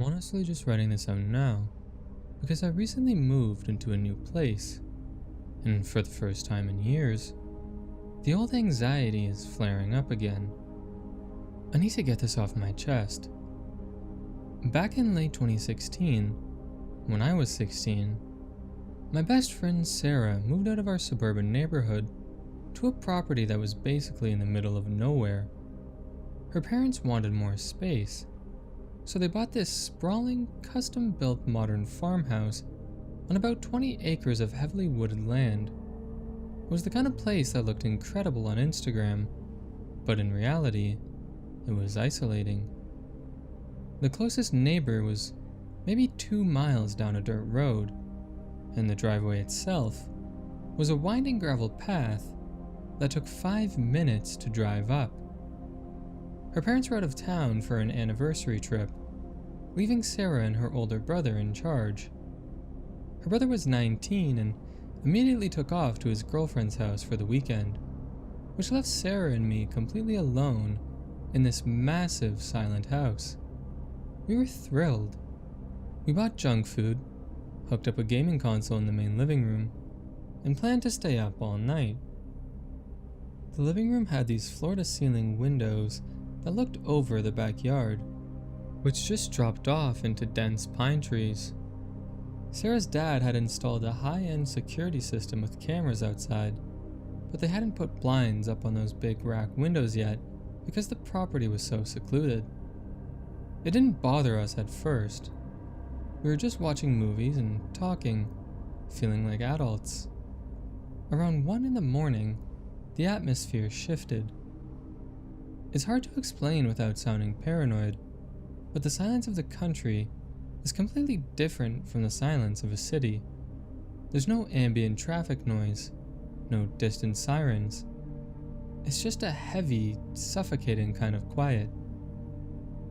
I'm honestly just writing this out now because I recently moved into a new place, and for the first time in years, the old anxiety is flaring up again. I need to get this off my chest. Back in late 2016, when I was 16, my best friend Sarah moved out of our suburban neighborhood to a property that was basically in the middle of nowhere. Her parents wanted more space, so they bought this sprawling, custom-built modern farmhouse on about 20 acres of heavily wooded land. It was the kind of place that looked incredible on Instagram, but in reality, it was isolating. The closest neighbor was maybe 2 miles down a dirt road, and the driveway itself was a winding gravel path that took 5 minutes to drive up. Her parents were out of town for an anniversary trip, leaving Sarah and her older brother in charge. Her brother was 19 and immediately took off to his girlfriend's house for the weekend, which left Sarah and me completely alone in this massive silent house. We were thrilled. We bought junk food, hooked up a gaming console in the main living room, and planned to stay up all night. The living room had these floor-to-ceiling windows that looked over the backyard, which just dropped off into dense pine trees. Sarah's dad had installed a high-end security system with cameras outside, but they hadn't put blinds up on those big rack windows yet because the property was so secluded. It didn't bother us at first. We were just watching movies and talking, feeling like adults. Around 1 in the morning, the atmosphere shifted. It's hard to explain without sounding paranoid, but the silence of the country is completely different from the silence of a city. There's no ambient traffic noise, no distant sirens. It's just a heavy, suffocating kind of quiet.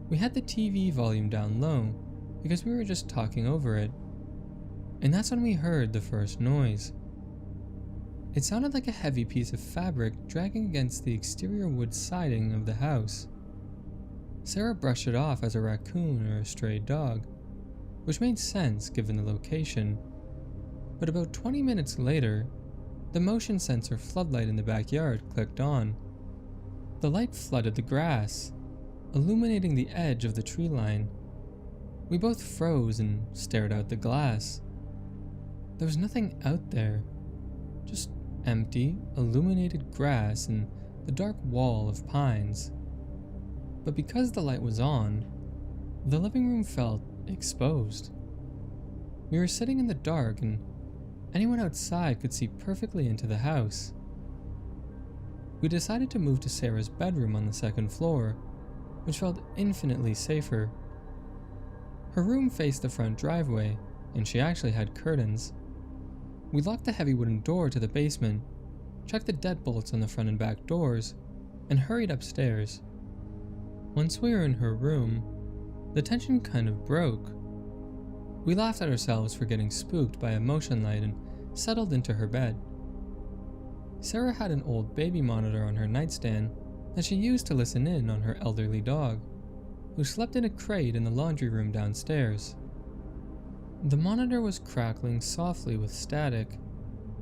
We had the TV volume down low because we were just talking over it, and that's when we heard the first noise. It sounded like a heavy piece of fabric dragging against the exterior wood siding of the house. Sarah brushed it off as a raccoon or a stray dog, which made sense given the location. But about 20 minutes later, the motion sensor floodlight in the backyard clicked on. The light flooded the grass, illuminating the edge of the tree line. We both froze and stared out the glass. There was nothing out there, just empty, illuminated grass and the dark wall of pines. But because the light was on, the living room felt exposed. We were sitting in the dark and anyone outside could see perfectly into the house. We decided to move to Sarah's bedroom on the second floor, which felt infinitely safer. Her room faced the front driveway, and she actually had curtains. We locked the heavy wooden door to the basement, checked the deadbolts on the front and back doors, and hurried upstairs. Once we were in her room, the tension kind of broke. We laughed at ourselves for getting spooked by a motion light and settled into her bed. Sarah had an old baby monitor on her nightstand that she used to listen in on her elderly dog, who slept in a crate in the laundry room downstairs. The monitor was crackling softly with static,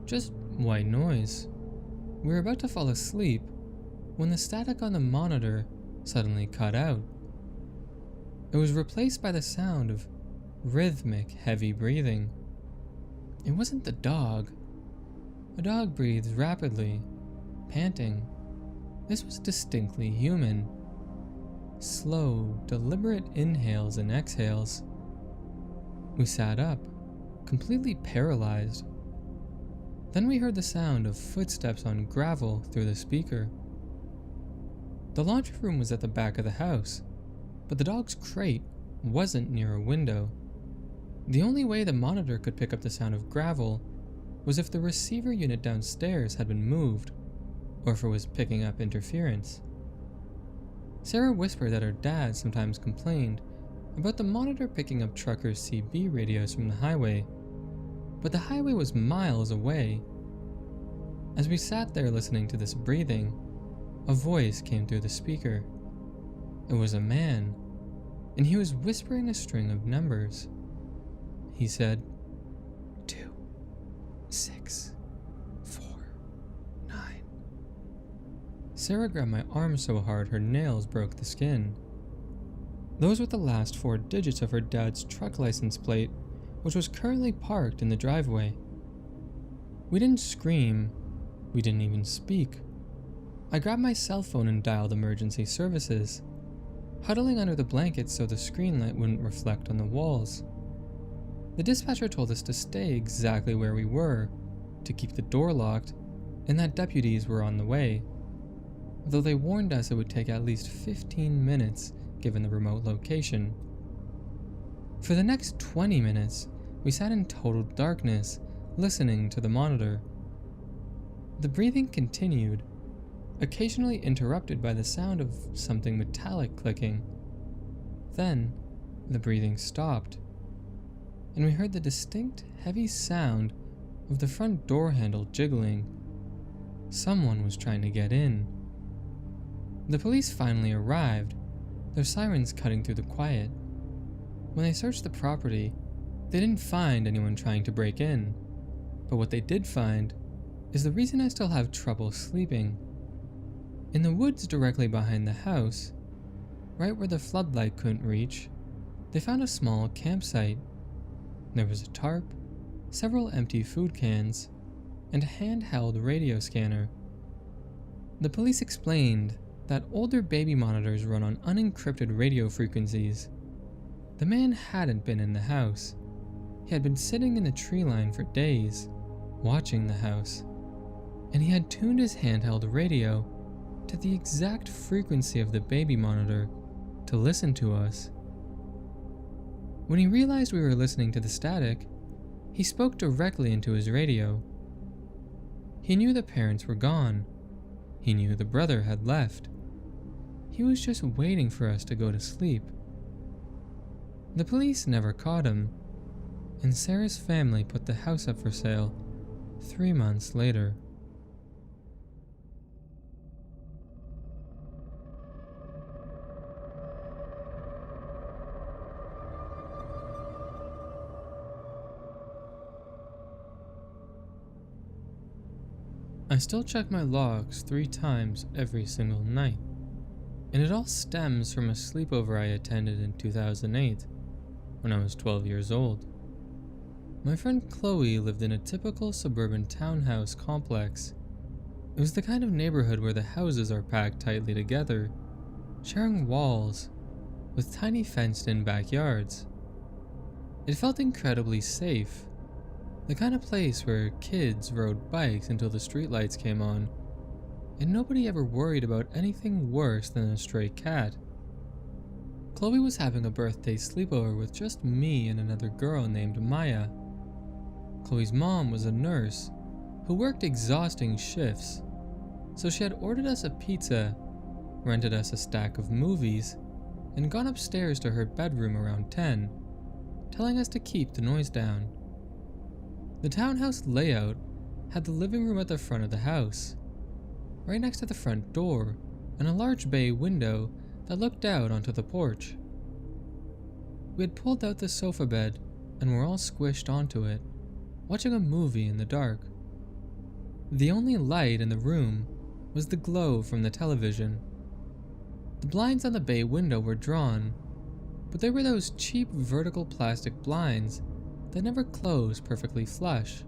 just white noise. We were about to fall asleep when the static on the monitor suddenly cut out. It was replaced by the sound of rhythmic, heavy breathing. It wasn't the dog. A dog breathes rapidly, panting. This was distinctly human. Slow, deliberate inhales and exhales. We sat up, completely paralyzed. Then we heard the sound of footsteps on gravel through the speaker. The laundry room was at the back of the house, but the dog's crate wasn't near a window. The only way the monitor could pick up the sound of gravel was if the receiver unit downstairs had been moved, or if it was picking up interference. Sarah whispered that her dad sometimes complained about the monitor picking up truckers' CB radios from the highway, but the highway was miles away. As we sat there listening to this breathing, a voice came through the speaker. It was a man. and he was whispering a string of numbers. He said, 2, 6, 4, 9. Sarah grabbed my arm so hard her nails broke the skin. Those were the last 4 digits of her dad's truck license plate, which was currently parked in the driveway. We didn't scream. We didn't even speak. I grabbed my cell phone and dialed emergency services, huddling under the blankets so the screen light wouldn't reflect on the walls. The dispatcher told us to stay exactly where we were, to keep the door locked, and that deputies were on the way, though they warned us it would take at least 15 minutes given the remote location. For the next 20 minutes, we sat in total darkness, listening to the monitor. The breathing continued, occasionally interrupted by the sound of something metallic clicking. Then, the breathing stopped, and we heard the distinct, heavy sound of the front door handle jiggling. Someone was trying to get in. The police finally arrived, their sirens cutting through the quiet. When they searched the property, they didn't find anyone trying to break in, but what they did find is the reason I still have trouble sleeping. In the woods directly behind the house, right where the floodlight couldn't reach, they found a small campsite. There was a tarp, several empty food cans, and a handheld radio scanner. The police explained that older baby monitors run on unencrypted radio frequencies. The man hadn't been in the house. He had been sitting in the tree line for days, watching the house, and he had tuned his handheld radio to the exact frequency of the baby monitor to listen to us. When he realized we were listening to the static, he spoke directly into his radio. He knew the parents were gone. He knew the brother had left. He was just waiting for us to go to sleep. The police never caught him, and Sarah's family put the house up for sale 3 months later. I still check my logs 3 times every single night, and it all stems from a sleepover I attended in 2008, when I was 12 years old. My friend Chloe lived in a typical suburban townhouse complex. It was the kind of neighborhood where the houses are packed tightly together, sharing walls, with tiny fenced-in backyards. It felt incredibly safe, the kind of place where kids rode bikes until the streetlights came on, and nobody ever worried about anything worse than a stray cat. Chloe was having a birthday sleepover with just me and another girl named Maya. Chloe's mom was a nurse who worked exhausting shifts, so she had ordered us a pizza, rented us a stack of movies, and gone upstairs to her bedroom around 10, telling us to keep the noise down. The townhouse layout had the living room at the front of the house, right next to the front door, and a large bay window that looked out onto the porch. We had pulled out the sofa bed and were all squished onto it, watching a movie in the dark. The only light in the room was the glow from the television. The blinds on the bay window were drawn, but they were those cheap vertical plastic blinds that never closed perfectly flush,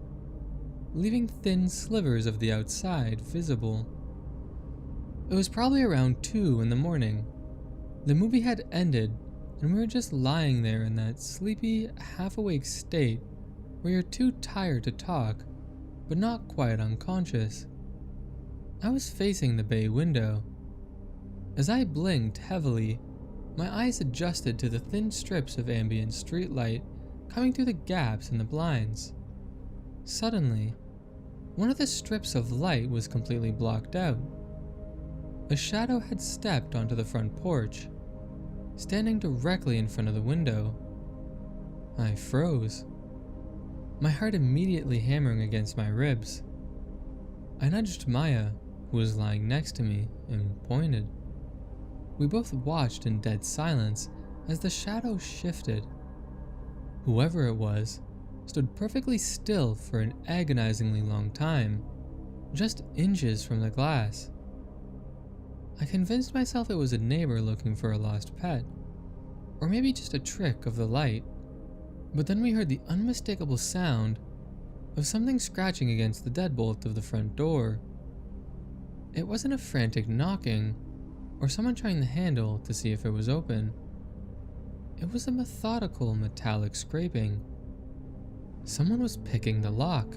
leaving thin slivers of the outside visible. It was probably around 2 in the morning. The movie had ended, and we were just lying there in that sleepy, half-awake state where you're too tired to talk, but not quite unconscious. I was facing the bay window. As I blinked heavily, my eyes adjusted to the thin strips of ambient streetlight coming through the gaps in the blinds. Suddenly, one of the strips of light was completely blocked out. A shadow had stepped onto the front porch, standing directly in front of the window. I froze, my heart immediately hammering against my ribs. I nudged Maya, who was lying next to me, and pointed. We both watched in dead silence as the shadow shifted. Whoever it was stood perfectly still for an agonizingly long time, just inches from the glass. I convinced myself it was a neighbor looking for a lost pet, or maybe just a trick of the light, but then we heard the unmistakable sound of something scratching against the deadbolt of the front door. It wasn't a frantic knocking, or someone trying the handle to see if it was open. It was a methodical metallic scraping. Someone was picking the lock.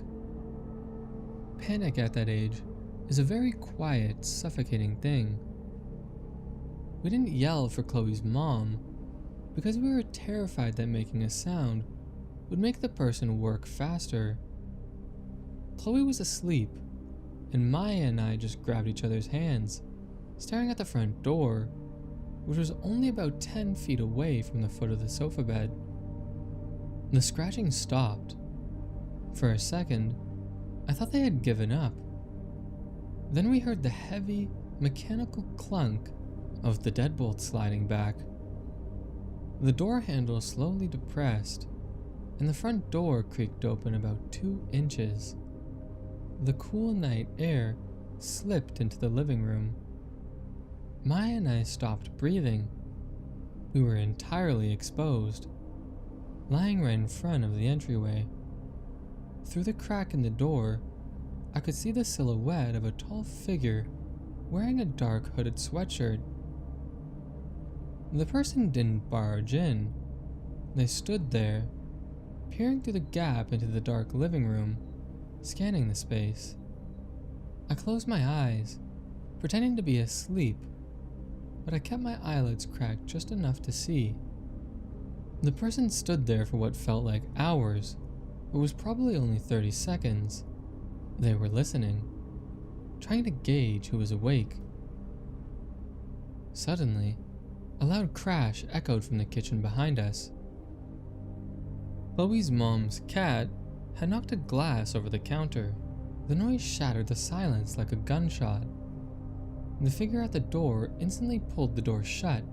Panic at that age is a very quiet, suffocating thing. We didn't yell for Chloe's mom because we were terrified that making a sound would make the person work faster. Chloe was asleep, and Maya and I just grabbed each other's hands, staring at the front door, which was only about 10 feet away from the foot of the sofa bed. The scratching stopped. For a second, I thought they had given up. Then we heard the heavy, mechanical clunk of the deadbolt sliding back. The door handle slowly depressed, and the front door creaked open about 2 inches. The cool night air slipped into the living room. Maya and I stopped breathing. We were entirely exposed, lying right in front of the entryway. Through the crack in the door, I could see the silhouette of a tall figure wearing a dark hooded sweatshirt. The person didn't barge in. They stood there, peering through the gap into the dark living room, scanning the space. I closed my eyes, pretending to be asleep, but I kept my eyelids cracked just enough to see. The person stood there for what felt like hours, but was probably only 30 seconds. They were listening, trying to gauge who was awake. Suddenly, a loud crash echoed from the kitchen behind us. Chloe's mom's cat had knocked a glass over the counter. The noise shattered the silence like a gunshot. The figure at the door instantly pulled the door shut,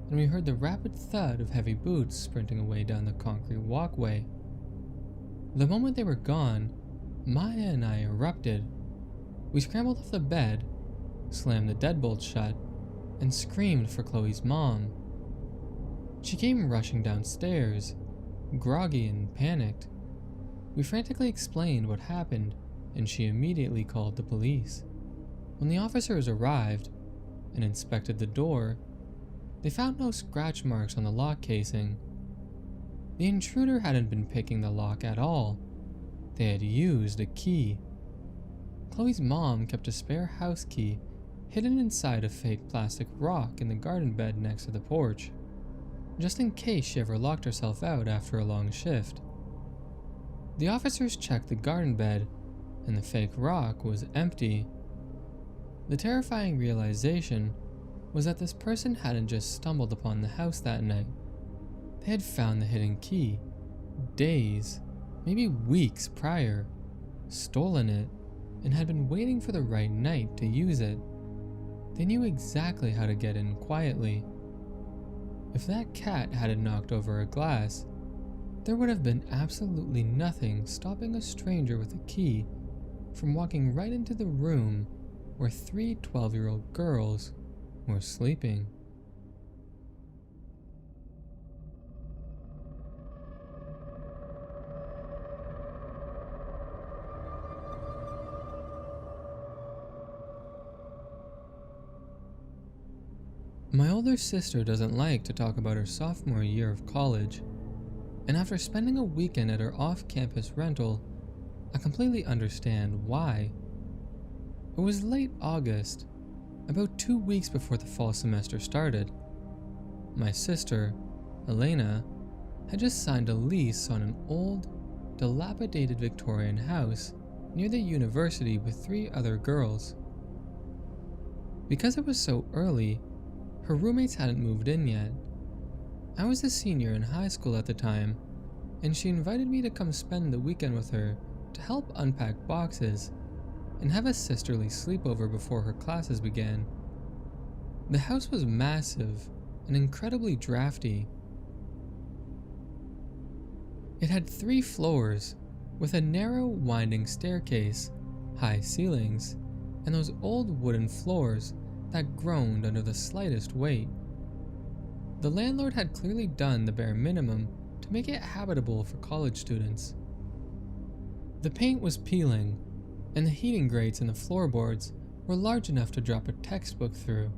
and we heard the rapid thud of heavy boots sprinting away down the concrete walkway. The moment they were gone, Maya and I erupted. We scrambled off the bed, slammed the deadbolt shut, and screamed for Chloe's mom. She came rushing downstairs, groggy and panicked. We frantically explained what happened, and she immediately called the police. When the officers arrived and inspected the door, they found no scratch marks on the lock casing. The intruder hadn't been picking the lock at all. They had used a key. Chloe's mom kept a spare house key hidden inside a fake plastic rock in the garden bed next to the porch, just in case she ever locked herself out after a long shift. The officers checked the garden bed, and the fake rock was empty. The terrifying realization was that this person hadn't just stumbled upon the house that night. They had found the hidden key days, maybe weeks prior, stolen it, and had been waiting for the right night to use it. They knew exactly how to get in quietly. If that cat hadn't knocked over a glass, there would have been absolutely nothing stopping a stranger with a key from walking right into the room where 3 12-year-old girls were sleeping. My older sister doesn't like to talk about her sophomore year of college, and after spending a weekend at her off-campus rental, I completely understand why. It was late August, about 2 weeks before the fall semester started. My sister, Elena, had just signed a lease on an old, dilapidated Victorian house near the university with 3 other girls. Because it was so early, her roommates hadn't moved in yet. I was a senior in high school at the time, and she invited me to come spend the weekend with her to help unpack boxes and have a sisterly sleepover before her classes began. The house was massive, and incredibly drafty. It had 3 floors, with a narrow, winding staircase, high ceilings, and those old wooden floors that groaned under the slightest weight. The landlord had clearly done the bare minimum to make it habitable for college students. The paint was peeling, and the heating grates in the floorboards were large enough to drop a textbook through.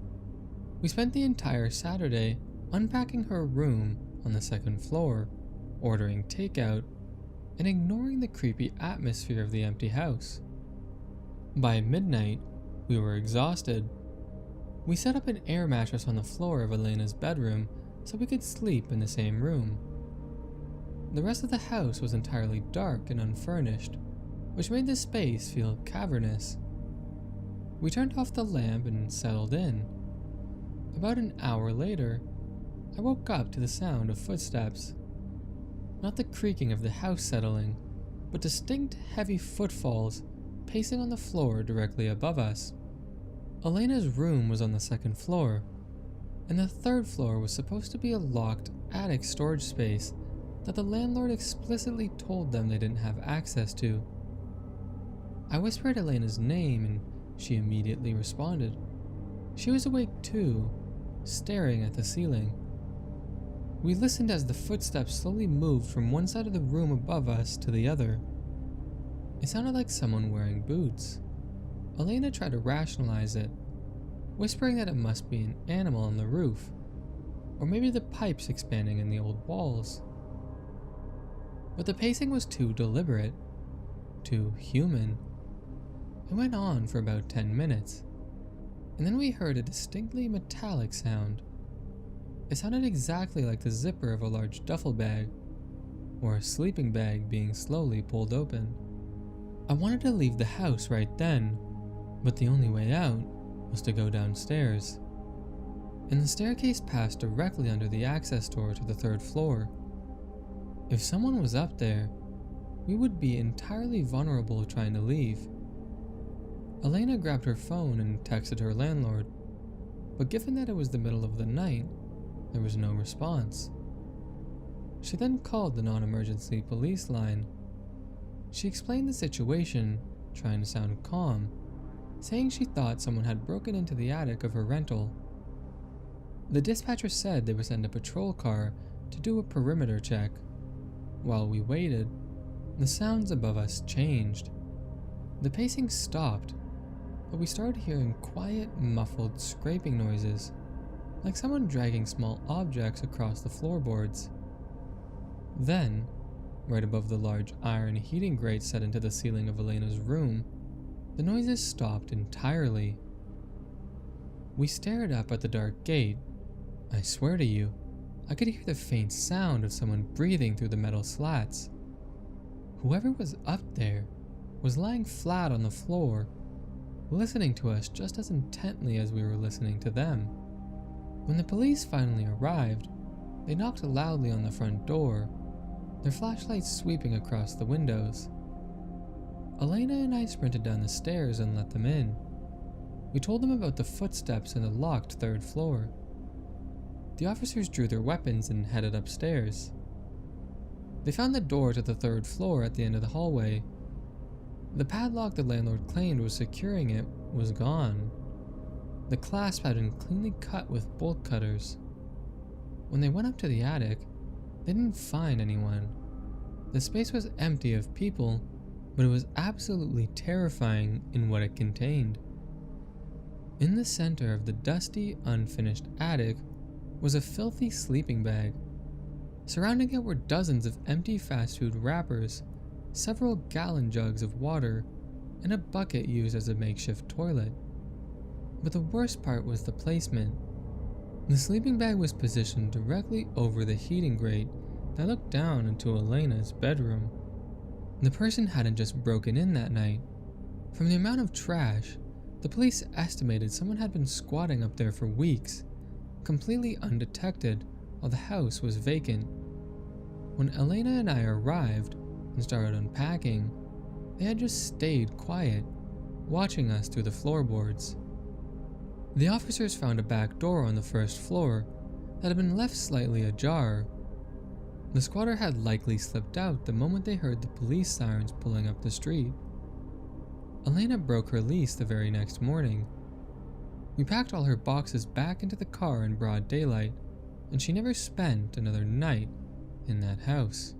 We spent the entire Saturday unpacking her room on the 2nd floor, ordering takeout, and ignoring the creepy atmosphere of the empty house. By midnight, we were exhausted. We set up an air mattress on the floor of Elena's bedroom so we could sleep in the same room. The rest of the house was entirely dark and unfurnished, which made the space feel cavernous. We turned off the lamp and settled in. About an hour later, I woke up to the sound of footsteps. Not the creaking of the house settling, but distinct heavy footfalls pacing on the floor directly above us. Elena's room was on the 2nd floor, and the 3rd floor was supposed to be a locked attic storage space that the landlord explicitly told them they didn't have access to. I whispered Elena's name and she immediately responded. She was awake too, staring at the ceiling. We listened as the footsteps slowly moved from one side of the room above us to the other. It sounded like someone wearing boots. Elena tried to rationalize it, whispering that it must be an animal on the roof, or maybe the pipes expanding in the old walls. But the pacing was too deliberate, too human. It went on for about 10 minutes, and then we heard a distinctly metallic sound. It sounded exactly like the zipper of a large duffel bag, or a sleeping bag being slowly pulled open. I wanted to leave the house right then, but the only way out was to go downstairs. And the staircase passed directly under the access door to the 3rd floor. If someone was up there, we would be entirely vulnerable trying to leave. Elena grabbed her phone and texted her landlord, but given that it was the middle of the night, there was no response. She then called the non-emergency police line. She explained the situation, trying to sound calm, saying she thought someone had broken into the attic of her rental. The dispatcher said they would send a patrol car to do a perimeter check. While we waited, the sounds above us changed. The pacing stopped, but we started hearing quiet, muffled scraping noises, like someone dragging small objects across the floorboards. Then, right above the large iron heating grate set into the ceiling of Elena's room, the noises stopped entirely. We stared up at the dark gate. I swear to you, I could hear the faint sound of someone breathing through the metal slats. Whoever was up there was lying flat on the floor, listening to us just as intently as we were listening to them. When the police finally arrived, they knocked loudly on the front door, their flashlights sweeping across the windows. Elena and I sprinted down the stairs and let them in. We told them about the footsteps in the locked 3rd floor. The officers drew their weapons and headed upstairs. They found the door to the 3rd floor at the end of the hallway. The padlock the landlord claimed was securing it was gone. The clasp had been cleanly cut with bolt cutters. When they went up to the attic, they didn't find anyone. The space was empty of people, but it was absolutely terrifying in what it contained. In the center of the dusty, unfinished attic was a filthy sleeping bag. Surrounding it were dozens of empty fast food wrappers, several gallon jugs of water, and a bucket used as a makeshift toilet. But the worst part was the placement. The sleeping bag was positioned directly over the heating grate that looked down into Elena's bedroom. The person hadn't just broken in that night. From the amount of trash, the police estimated someone had been squatting up there for weeks, completely undetected while the house was vacant. When Elena and I arrived and started unpacking, they had just stayed quiet, watching us through the floorboards. The officers found a back door on the 1st floor, that had been left slightly ajar. The squatter had likely slipped out the moment they heard the police sirens pulling up the street. Elena broke her lease the very next morning. We packed all her boxes back into the car in broad daylight, and she never spent another night in that house.